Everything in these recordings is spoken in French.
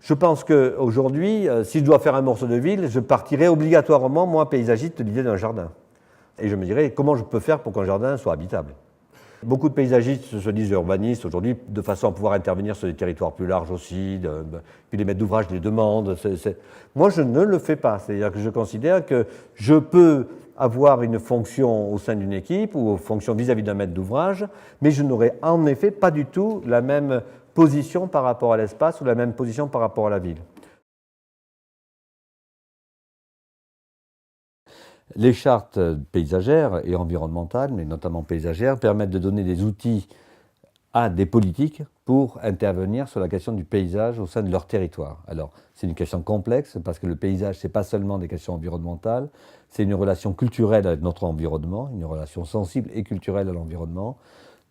Je pense qu'aujourd'hui, si je dois faire un morceau de ville, je partirai obligatoirement, moi, paysagiste, de l'idée d'un jardin. Et je me dirais, comment je peux faire pour qu'un jardin soit habitable? Beaucoup de paysagistes se disent urbanistes aujourd'hui, de façon à pouvoir intervenir sur des territoires plus larges aussi, puis les maîtres d'ouvrage les demandent. Moi, je ne le fais pas. C'est-à-dire que je considère que je peux avoir une fonction au sein d'une équipe ou une fonction vis-à-vis d'un maître d'ouvrage, mais je n'aurai en effet pas du tout la même position par rapport à l'espace ou la même position par rapport à la ville. Les chartes paysagères et environnementales, mais notamment paysagères, permettent de donner des outils à des politiques pour intervenir sur la question du paysage au sein de leur territoire. Alors, c'est une question complexe parce que le paysage, ce n'est pas seulement des questions environnementales, c'est une relation culturelle avec notre environnement, une relation sensible et culturelle à l'environnement.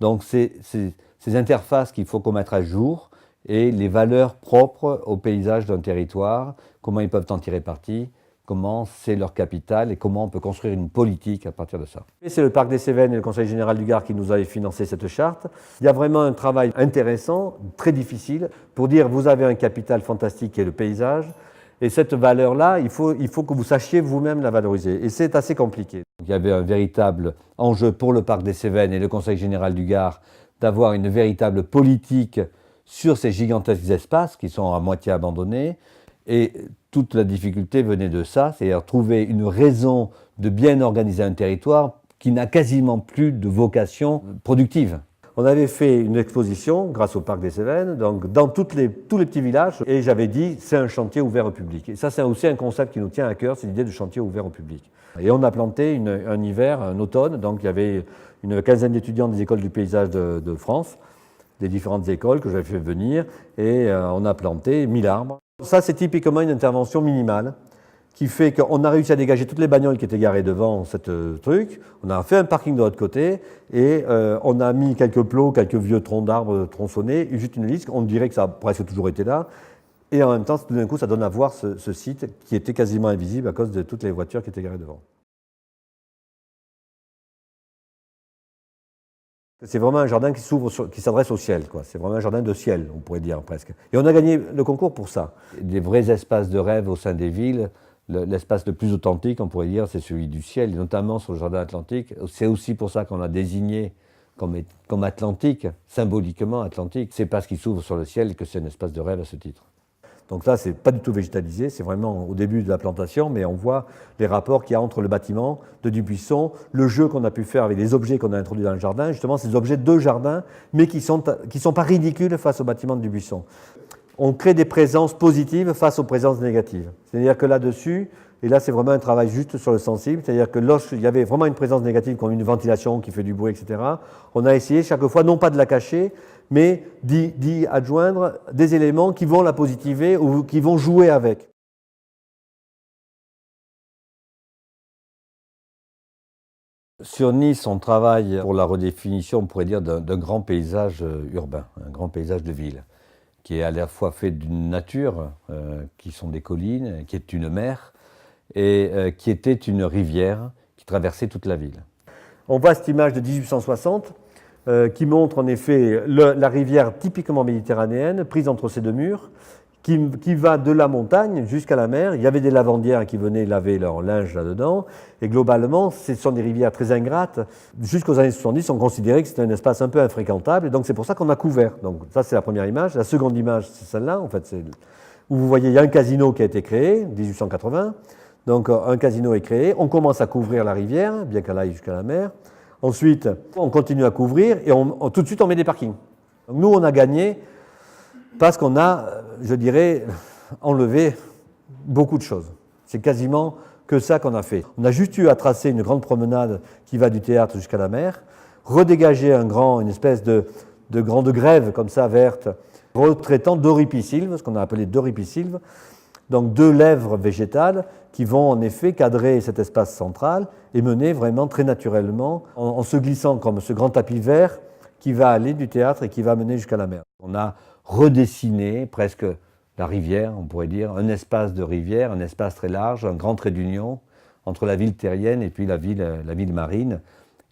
Donc, c'est ces interfaces qu'il faut qu'on mette à jour et les valeurs propres au paysage d'un territoire, comment ils peuvent en tirer parti, comment c'est leur capital et comment on peut construire une politique à partir de ça. C'est le Parc des Cévennes et le Conseil général du Gard qui nous avaient financé cette charte. Il y a vraiment un travail intéressant, très difficile, pour dire vous avez un capital fantastique qui est le paysage, et cette valeur-là, il faut que vous sachiez vous-même la valoriser. Et c'est assez compliqué. Il y avait un véritable enjeu pour le Parc des Cévennes et le Conseil général du Gard d'avoir une véritable politique sur ces gigantesques espaces qui sont à moitié abandonnés. Et toute la difficulté venait de ça, c'est-à-dire trouver une raison de bien organiser un territoire qui n'a quasiment plus de vocation productive. On avait fait une exposition grâce au Parc des Cévennes, donc dans tous les petits villages, et j'avais dit c'est un chantier ouvert au public. Et ça, c'est aussi un concept qui nous tient à cœur, c'est l'idée de chantier ouvert au public. Et on a planté un hiver, un automne, donc il y avait une quinzaine d'étudiants des écoles du paysage de France, des différentes écoles que j'avais fait venir, et on a planté 1000 arbres. Ça, c'est typiquement une intervention minimale qui fait qu'on a réussi à dégager toutes les bagnoles qui étaient garées devant ce truc. On a fait un parking de l'autre côté et on a mis quelques plots, quelques vieux troncs d'arbres tronçonnés, juste une liste. On dirait que ça a presque toujours été là. Et en même temps, tout d'un coup, ça donne à voir ce site qui était quasiment invisible à cause de toutes les voitures qui étaient garées devant. C'est vraiment un jardin qui s'adresse au ciel, quoi. C'est vraiment un jardin de ciel, on pourrait dire presque. Et on a gagné le concours pour ça. Des vrais espaces de rêve au sein des villes, l'espace le plus authentique, on pourrait dire, c'est celui du ciel, et notamment sur le jardin atlantique. C'est aussi pour ça qu'on a désigné comme Atlantique, symboliquement Atlantique. C'est parce qu'il s'ouvre sur le ciel que c'est un espace de rêve à ce titre. Donc là, c'est pas du tout végétalisé, c'est vraiment au début de la plantation, mais on voit les rapports qu'il y a entre le bâtiment de Dubuisson, le jeu qu'on a pu faire avec les objets qu'on a introduits dans le jardin, justement ces objets de jardin, mais qui sont pas ridicules face au bâtiment de Dubuisson. On crée des présences positives face aux présences négatives. C'est-à-dire que là-dessus, et là c'est vraiment un travail juste sur le sensible, c'est-à-dire que lorsqu'il y avait vraiment une présence négative, comme une ventilation qui fait du bruit, etc., on a essayé chaque fois non pas de la cacher, mais d'y adjoindre des éléments qui vont la positiver ou qui vont jouer avec. Sur Nice, on travaille pour la redéfinition, on pourrait dire, d'un grand paysage urbain, un grand paysage de ville, qui est à la fois fait d'une nature, qui sont des collines, qui est une mer, et qui était une rivière qui traversait toute la ville. On voit cette image de 1860, qui montre en effet la rivière typiquement méditerranéenne, prise entre ces deux murs, qui va de la montagne jusqu'à la mer. Il y avait des lavandières qui venaient laver leur linge là-dedans, et globalement, ce sont des rivières très ingrates. Jusqu'aux années 70, on considérait que c'était un espace un peu infréquentable, et donc c'est pour ça qu'on a couvert. Donc ça, c'est la première image. La seconde image, c'est celle-là, en fait, où vous voyez, il y a un casino qui a été créé, 1880. Donc un casino est créé, on commence à couvrir la rivière, bien qu'elle aille jusqu'à la mer. Ensuite, on continue à couvrir et tout de suite, on met des parkings. Donc, nous, on a gagné parce qu'on a, je dirais, enlevé beaucoup de choses. C'est quasiment que ça qu'on a fait. On a juste eu à tracer une grande promenade qui va du théâtre jusqu'à la mer, redégager une espèce de grande grève comme ça, verte, retraitant d'oripisylves, ce qu'on a appelé d'oripisylves, donc deux lèvres végétales qui vont en effet cadrer cet espace central et mener vraiment très naturellement en se glissant comme ce grand tapis vert qui va aller du théâtre et qui va mener jusqu'à la mer. On a redessiné presque la rivière, on pourrait dire, un espace de rivière, un espace très large, un grand trait d'union entre la ville terrienne et puis la ville marine.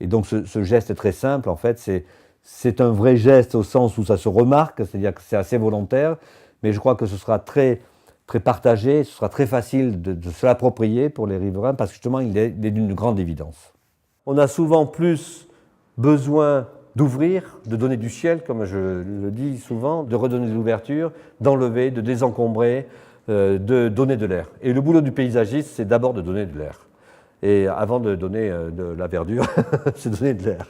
Et donc ce geste est très simple, en fait, c'est un vrai geste au sens où ça se remarque, c'est-à-dire que c'est assez volontaire, mais je crois que ce sera très partagé, ce sera très facile de se l'approprier pour les riverains, parce que justement, il est d'une grande évidence. On a souvent plus besoin d'ouvrir, de donner du ciel, comme je le dis souvent, de redonner de l'ouverture, d'enlever, de désencombrer, de donner de l'air. Et le boulot du paysagiste, c'est d'abord de donner de l'air. Et avant de donner de la verdure, c'est donner de l'air.